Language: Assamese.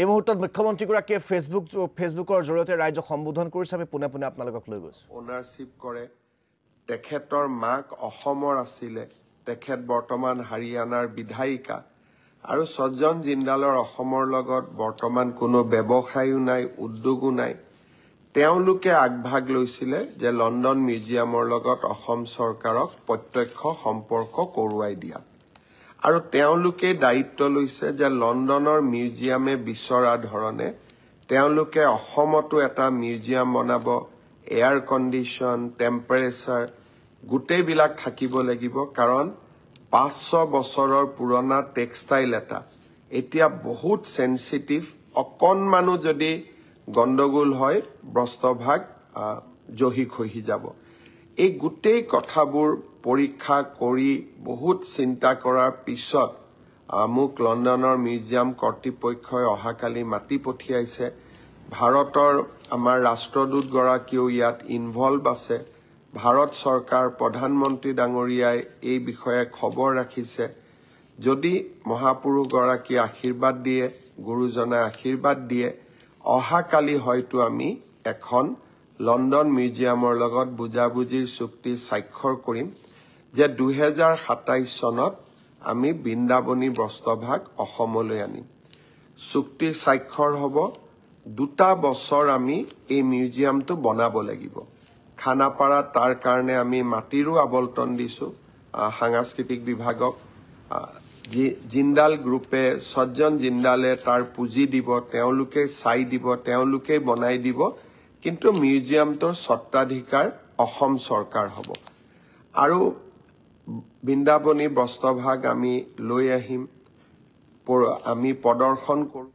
এই মুহূৰ্তত মুখ্যমন্ত্ৰীগৰাকীয়ে ফেচবুকৰ জৰিয়তে ৰাইজক সম্বোধন কৰিছে আমি পুনে পুনে আপোনালোকক লৈ গৈছো ওনাৰশিপ কৰে তেখেতৰ মাক অসমৰ আছিলে তেখেত বৰ্তমান হাৰিয়ানাৰ বিধায়িকা আৰু সজ্জন জিন্দালৰ অসমৰ লগত বৰ্তমান কোনো ব্যৱসায়ও নাই উদ্যোগো নাই তেওঁলোকে আগভাগ লৈছিলে যে লণ্ডন মিউজিয়ামৰ লগত অসম চৰকাৰক প্ৰত্যক্ষ সম্পৰ্ক কৰোৱাই দিয়া আৰু তেওঁলোকে দায়িত্ব লৈছে যে লণ্ডনৰ মিউজিয়ামে বিচৰা ধৰণে তেওঁলোকে অসমতো এটা মিউজিয়াম বনাব এয়াৰ কণ্ডিশ্যন টেম্পাৰেচাৰ গোটেইবিলাক থাকিব লাগিব কাৰণ 500 বছৰৰ পুৰণা টেক্সটাইল এটা এতিয়া বহুত সেনসিটিভ অকণমানো যদি গণ্ডগোল হয় বস্ত্ৰভাগ জহি খহি যাব এই গোটেই কথাবোৰ পৰীক্ষা কৰি বহুত চিন্তা কৰাৰ পিছত মোক লণ্ডনৰ মিউজিয়াম কৰ্তৃপক্ষই অহাকালি মাতি পঠিয়াইছে ভাৰতৰ আমাৰ ৰাষ্ট্ৰদূত গৰাকীও ইয়াত ইনভলভ আছে ভাৰত চৰকাৰ প্ৰধানমন্ত্ৰী ডাঙৰীয়াই এই বিষয়ে খবৰ ৰাখিছে যদি মহাপুৰুষ গৰাকী আশীৰ্বাদ দিয়ে গুৰুজনাই আশীৰ্বাদ দিয়ে অহাকালি হয়তো আমি এখন লণ্ডন মিউজিয়ামৰ লগত বুজাবুজিৰ চুক্তি স্বাক্ষৰ কৰিম যে 2027 চনত আমি বৃন্দাবনী বস্ত্ৰভাগ অসমলৈ আনিম চুক্তি স্বাক্ষৰ হ'ব 2 বছৰ আমি এই মিউজিয়ামটো বনাব লাগিব খানাপাৰা তাৰ কাৰণে আমি মাটিৰো আবলটন দিছো সাংস্কৃতিক বিভাগক জিন্দাল গ্ৰুপে সজ্জন জিন্দালে তাৰ পুঁজি দিব তেওঁলোকে চাই দিব তেওঁলোকে বনাই দিব কিন্তু মিউজিয়ামটোৰ সত্ত্বাধিকাৰ অসম চৰকাৰ হ'ব আৰু বৃন্দাবনী বস্ত্ৰভাগ আমি লৈ আহিম আমি প্ৰদৰ্শন কৰোঁ